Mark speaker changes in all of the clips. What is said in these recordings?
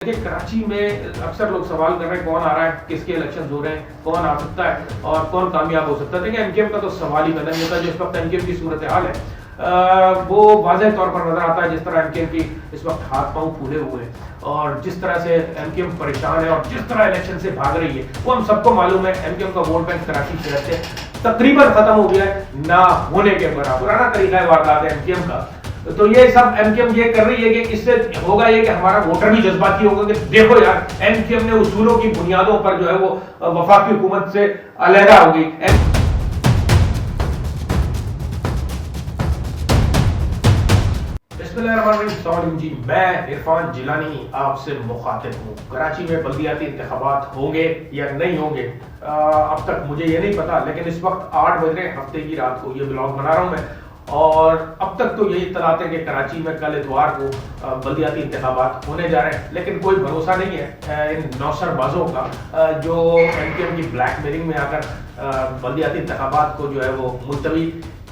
Speaker 1: देखिए कराची में अक्सर लोग सवाल कर रहे हैं कौन आ रहा है, किसके इलेक्शन हो रहे हैं, कौन आ सकता है और कौन कामयाब हो सकता है। देखिए एमकेएम का तो सवाल ही पैदा नहीं होता। जो इस वक्त एमकेएम की सूरत हाल है वो वाज़ेह तौर पर नजर आता है। जिस तरह एमकेएम की इस वक्त हाथ पांव फूले हुए हैं और जिस तरह से एमकेएम परेशान है और जिस तरह इलेक्शन से भाग रही है वो हम सबको मालूम है। एमकेएम का वोट बैंक कराची शहर से तकरीबन खत्म हो गया है, ना होने के बराबर। पुराना तरीका है वारदात है एमकेएम का। तो ये सब एमकेएम ये कर रही है कि इससे होगा ये कि हमारा वोटर भी जज्बाती होगा कि देखो यार एमकेएम ने उसूलों की बुनियादों पर जो है वो वफाकी हुकूमत से अलहदा हो गई। बिस्मिल्लाहिर्रहमानिर्रहीम जी, मैं इरफान जिलानी आपसे मुखातिब हूँ। कराची में बल्दियाती इंतखाबात होंगे या नहीं होंगे अब तक मुझे ये नहीं पता, लेकिन इस वक्त 8 बज रहे हफ्ते की रात को ये ब्लॉग बना रहा हूँ मैं। और अब तक तो यही इत्तलात है कि कराची में कल इतवार को बल्दियाती इंतखाबात होने जा रहे हैं, लेकिन कोई भरोसा नहीं है इन नौसरबाजों का जो एमकेएम की ब्लैकमेलिंग में आकर बल्दियाती इंतखाबात को जो है वो मुलतवी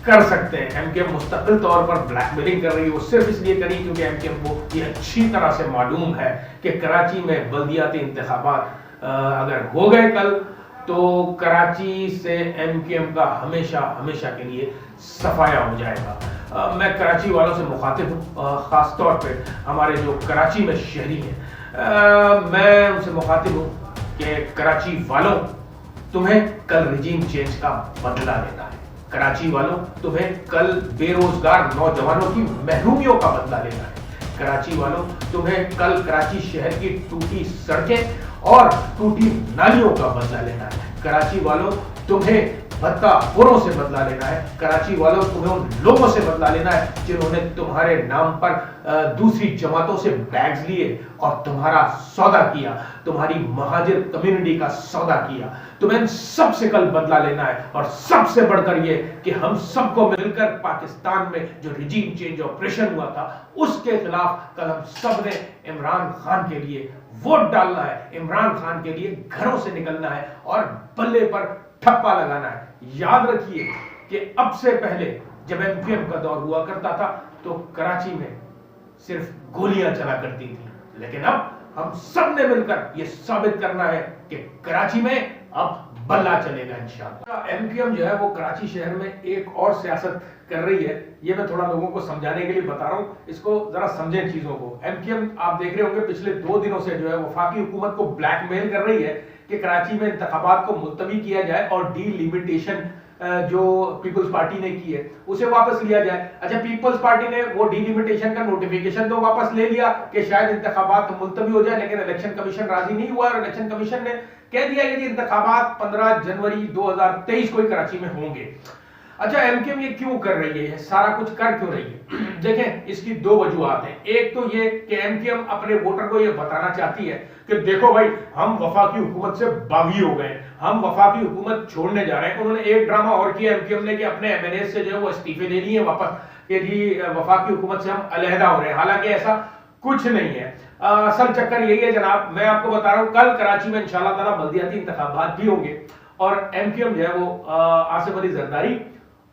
Speaker 1: कर सकते हैं। एमकेएम मुस्तकिल तौर पर ब्लैकमेलिंग कर रही है। वो सिर्फ इसलिए करी क्योंकि एमकेएम को ये अच्छी तरह से मालूम है कि कराची में बल्दियाती इंतखाबात अगर हो गए कल तो कराची से एमकेएम का हमेशा हमेशा के लिए सफाया हो जाएगा। मैं कराची वालों से मुखातिब हूँ, ख़ास तौर पे हमारे जो कराची में शहरी हैं। मैं उनसे मुखातिब हूँ कि कराची वालों तुम्हें कल रिजीम चेंज का बदला लेना है। कराची वालों तुम्हें कल बेरोजगार नौजवानों की महरूमियों का बदला लेना है। कराची वालों तुम्हें कल कराची शहर की टूटी सड़कें और टूटी नालियों का बदला लेना है। कराची वालों तुम्हें भत्ताखोरों से बदला लेना है। कराची वालों तुम्हें उन लोगों से बदला लेना है जिन्होंने तुम्हारे नाम पर दूसरी जमातों से बैग्स लिए और तुम्हारा सौदा किया, तुम्हारी महाजिर कम्युनिटी का सौदा किया। तुम्हें सबसे कल बदला लेना है और सबसे बढ़कर ये कि हम सबको मिलकर पाकिस्तान में जो रिजीम चेंज ऑपरेशन हुआ था उसके खिलाफ कल हम सब ने इमरान खान के लिए वोट डालना है। इमरान खान के लिए घरों से निकलना है और बल्ले पर ठप्पा लगाना है। याद रखिए कि अब से पहले जब एमकेएम का दौर हुआ करता था तो कराची में सिर्फ गोलियां चला करती थी, लेकिन अब हम सब ने मिलकर यह साबित करना है कि कराची में अब बल्ला चलेगा इंशाअल्लाह। एमकेएम जो है वो कराची शहर में एक और सियासत कर रही है। ये मैं थोड़ा लोगों को समझाने के लिए बता रहा हूँ, इसको जरा समझें चीजों को। एमकेएम आप देख रहे होंगे पिछले 2 दिनों से जो है वफाकी हुकूमत को ब्लैकमेल कर रही है कि कराची में इंतखाबात को मुलतवी किया जाए और डीलिमिटेशन जो पीपल्स पार्टी ने की है उसे वापस लिया जाए। अच्छा, पीपल्स पार्टी ने वो डीलिमिटेशन का नोटिफिकेशन तो वापस ले लिया कि शायद इंतखाबात मुलतवी हो जाए, लेकिन इलेक्शन कमीशन राजी नहीं हुआ और इलेक्शन कमीशन ने कह दिया कि इंतखाबात 15 जनवरी 2023 को ही कराची में होंगे। अच्छा, एमकेएम ये क्यों कर रही है, सारा कुछ कर क्यों रही है? देखें, इसकी 2 वजूहत हैं। एक तो ये कि एमकेएम अपने वोटर को ये बताना चाहती है कि देखो भाई हम वफाकी हुकूमत से बागी हो गए, हम वफाकी हुकूमत छोड़ने जा रहे हैं। उन्होंने एक ड्रामा और किया एमकेएम ने कि अपने एमएनए से जो है वो इस्तीफे ले लिए वापस कि जी वफाकी हुकूमत से हम अलहदा हो रहे हैं। हालांकि ऐसा कुछ नहीं है। असल चक्कर यही है जनाब, मैं आपको बता रहा हूं कल कराची में इंशाल्लाह ताला बल्दियाती इंतखाबात भी होंगे और एमकेएम जो है वो आसिफ अली जरदारी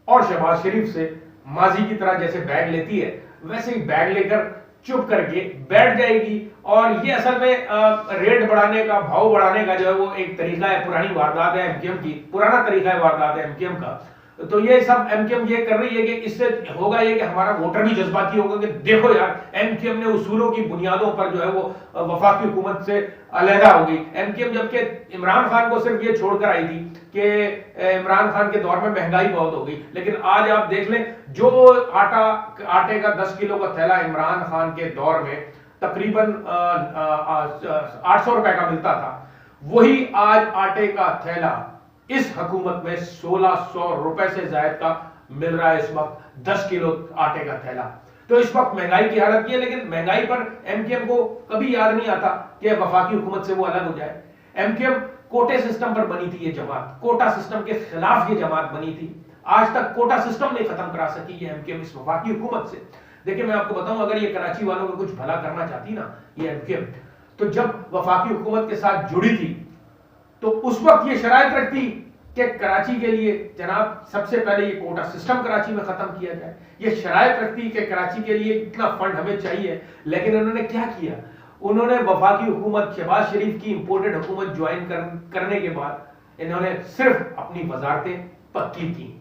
Speaker 1: और शहबाज शरीफ से माजी की तरह जैसे बैग लेती है वैसे ही बैग लेकर चुप करके बैठ जाएगी। और ये असल में रेट बढ़ाने का, भाव बढ़ाने का जो है वो एक तरीका है, पुरानी वारदात है एमकेएम की, पुराना तरीका है वारदात है एमकेएम का। तो ये सब एमकेएम ये कर रही है कि इससे होगा ये कि हमारा वोटर भी जज्बाती होगा कि देखो यार एमकेएम ने उसूलों की बुनियादों पर जो है वो वफाकी हुकूमत से अलहदा हो गई। एमकेएम जबकि इमरान खान को सिर्फ ये छोड़कर आई थी कि इमरान खान के दौर में महंगाई बहुत हो गई, लेकिन आज आप देख लें जो आटे का 10 किलो का थैला इमरान खान के दौर में तकरीबन 800 रुपए का मिलता था, वही आज आटे का थैला इस हुकूमत में 1600 रुपए से ज्यादा का मिल रहा है इस वक्त 10 किलो आटे का थैला। तो इस वक्त महंगाई की हालत ये, लेकिन महंगाई पर एमकेएम को कभी याद नहीं आता कि वफाकी हुकूमत से वो अलग हो जाए। एमकेएम कोटे सिस्टम पर बनी थी ये जमात, कोटा सिस्टम के खिलाफ ये जमात बनी थी। आज तक कोटा सिस्टम नहीं खत्म करा सकी ये एमकेएम इस वफाकी हुकूमत से। देखिए मैं आपको बताऊं, अगर ये कराची वालों को कुछ भला करना चाहती ना ये एमकेएम, तो जब वफाकी हुकूमत के साथ जुड़ी थी तो उस वक्त ये शराइत रखती कि कराची के लिए जनाब सबसे पहले ये कोटा सिस्टम कराची में खत्म किया जाए। ये शराइत रखती कि कराची के लिए इतना फंड हमें चाहिए, लेकिन उन्होंने क्या किया, उन्होंने वफाकी हुकूमत शहबाज शरीफ की इंपोर्टेड हुकूमत ज्वाइन करने के बाद इन्होंने सिर्फ अपनी वजारतें पक्की की।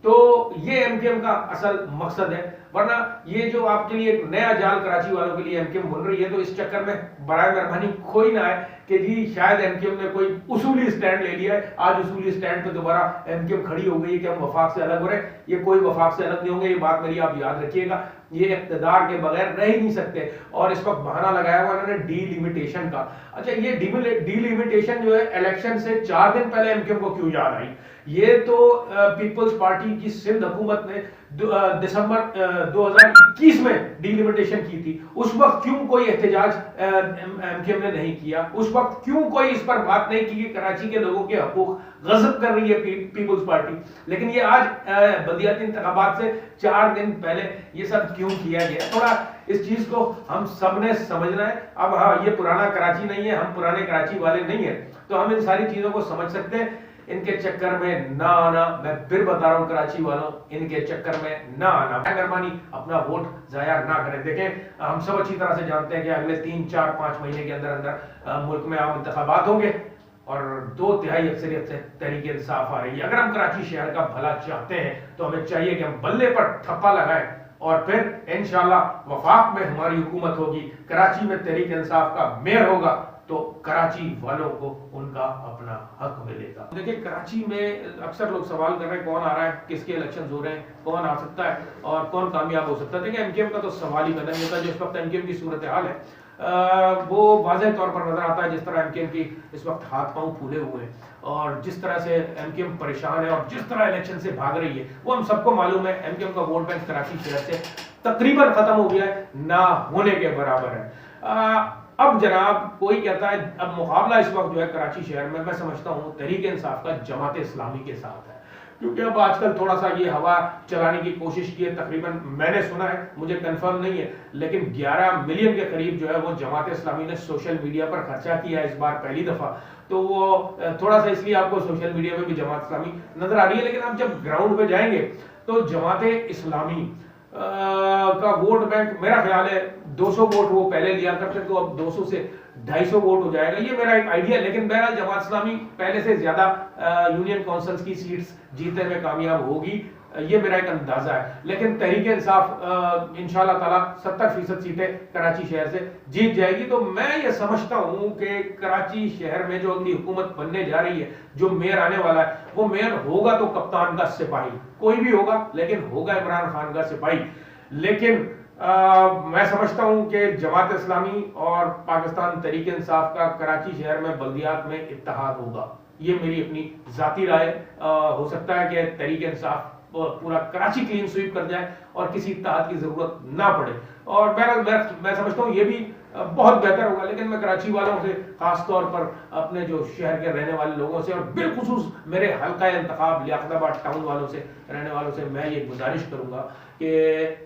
Speaker 1: तो ये एमकेएम का असल मकसद है। वरना ये जो आपके लिए एक नया जाल कराची वालों के लिए एमकेएम बन रही है, तो इस चक्कर में बराए मेहरबानी कोई ना आए कि जी शायद एमकेएम ने कोई उसूली स्टैंड ले लिया है, आज उसूली स्टैंड पे दोबारा एमकेएम खड़ी हो गई है कि हम वफाक से अलग हो रहे हैं। ये कोई वफाक से अलग नहीं होंगे, ये बात मेरी आप याद रखिएगा। ये इक़्तिदार के बगैर रह ही नहीं सकते। और इस वक्त बहाना लगाया हुआ इन्होंने डीलिमिटेशन का। अच्छा, ये डीलिमिटेशन जो है इलेक्शन से 4 दिन पहले एमकेएम को क्यों याद आई? ये तो पीपल्स पार्टी की सिंध हुकूमत ने दिसंबर 2021 में डीलिमिटेशन की थी। उस वक्त क्यों कोई एहतजाज एमकेएम ने नहीं किया? उस वक्त क्यों कोई इस पर बात नहीं की कि कराची के लोगों के हकूक गज़ब कर रही है पीपल्स पार्टी? लेकिन ये आज बल्दियाती इंतखाबात से 4 दिन पहले ये सब क्यों किया गया? थोड़ा इस चीज को हम सब ने समझना है। अब हाँ, ये पुराना कराची नहीं है, हम पुराने कराची वाले नहीं है, तो हम इन सारी चीजों को समझ सकते हैं। इनके चक्कर में ना आना, मैं फिर बता रहा हूं कराची वालों, इनके चक्कर में ना आना। मेहरबानी अपना वोट जाया ना करें। देखें, हम सब अच्छी तरह से जानते हैं कि अगले 3, 4, 5 महीने के अंदर अंदर मुल्क में आम इंतखाबात होंगे और 2/3 अक्सरियत से तहरीक इंसाफ आ रही है। अगर हम कराची शहर का भला चाहते हैं तो हमें चाहिए कि हम बल्ले पर ठप्पा लगाएं और फिर इंशाल्लाह वफाक में हमारी हुकूमत होगी, कराची में तहरीक इंसाफ का मेयर होगा, तो कराची वालों को उनका अपना हक मिलेगा। देखिए, कराची में अक्सर लोग सवाल कर रहे हैं कौन आ रहा है, किसके इलेक्शन हो रहे हैं, कौन आ सकता है और कौन कामयाब हो सकता है। देखिए, एमकेएम का तो सवाल ही पैदा नहीं होता। जो इस वक्त एमकेएम की सूरत हाल है वो वाज़ेह तौर पर नजर आता है। जिस तरह एमकेएम की इस वक्त हाथ पांव फूले हुए हैं और जिस तरह से एमकेएम परेशान है और जिस तरह इलेक्शन से भाग रही है, वो हम सबको मालूम है। एमकेएम का वोट बैंक कराची शहर से तकरीबन खत्म हो गया है, ना होने के बराबर है। अब जनाब कोई कहता है, अब मुकाबला इस वक्त जो है कराची शहर में, मैं समझता हूँ तहरीक इंसाफ का जमात इस्लामी के साथ है। क्योंकि अब आजकल थोड़ा सा ये हवा चलाने की कोशिश की है। तकरीबन मैंने सुना है, मुझे कंफर्म नहीं है, लेकिन 11 मिलियन के करीब जो है वो जमात इस्लामी ने सोशल मीडिया पर खर्चा किया है इस बार पहली दफा। तो वो थोड़ा सा इसलिए आपको सोशल मीडिया में भी जमात इस्लामी नजर आ रही है। लेकिन आप जब ग्राउंड पे जाएंगे तो जमात इस्लामी का वोट बैंक मेरा ख्याल है 200 वोट वो पहले लिया करते, तो अब 200 से 250 वोट हो जाएगा। ये मेरा एक आइडिया है। लेकिन बहरहाल जमात इस्लामी पहले से ज्यादा यूनियन काउंसिल्स की सीट्स जीतने में कामयाब होगी, ये मेरा एक अंदाजा है। लेकिन तहरीक इंसाफ इंशाल्लाह ताला 70% सीटें कराची शहर से जीत जाएगी। तो मैं ये समझता हूं कि कराची शहर में जो अगली हुकूमत बनने जा रही है, जो मेयर आने वाला है, वो मेयर होगा तो कप्तान का सिपाही, कोई भी होगा, लेकिन होगा इमरान खान का सिपाही। लेकिन मैं समझता हूं कि जमात इस्लामी और पाकिस्तान तहरीक इंसाफ का कराची शहर में बल्दियात में इत्तेहाद होगा। ये मेरी अपनी जाती राय। हो सकता है कि तहरीक इंसाफ पूरा कराची क्लीन स्वीप कर जाए और किसी इत्तेहाद की जरूरत ना पड़े। और बहरहाल मैं समझता हूँ ये भी बहुत बेहतर होगा। लेकिन मैं कराची वालों से, खास तौर पर अपने जो शहर के रहने वाले लोगों से और बिलखुसूस मेरे हल्का इंतखाब लियाकताबाद टाउन वालों से, रहने वालों से मैं ये गुजारिश करूंगा कि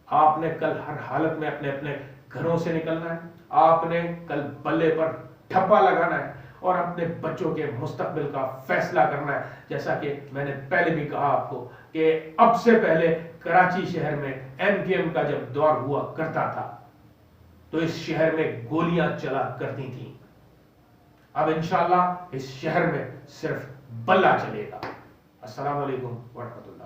Speaker 1: आपने कल हर हालत में अपने अपने घरों से निकलना है। आपने कल बल्ले पर ठप्पा लगाना है और अपने बच्चों के मुस्तकबिल का फैसला करना है। जैसा कि मैंने पहले भी कहा आपको कि अब से पहले कराची शहर में एमकेएम का जब दौर हुआ करता था तो इस शहर में गोलियां चला करती थी। अब इंशाल्लाह इस शहर में सिर्फ बल्ला चलेगा। अस्सलाम वालेकुम व रहमतुल्लाह।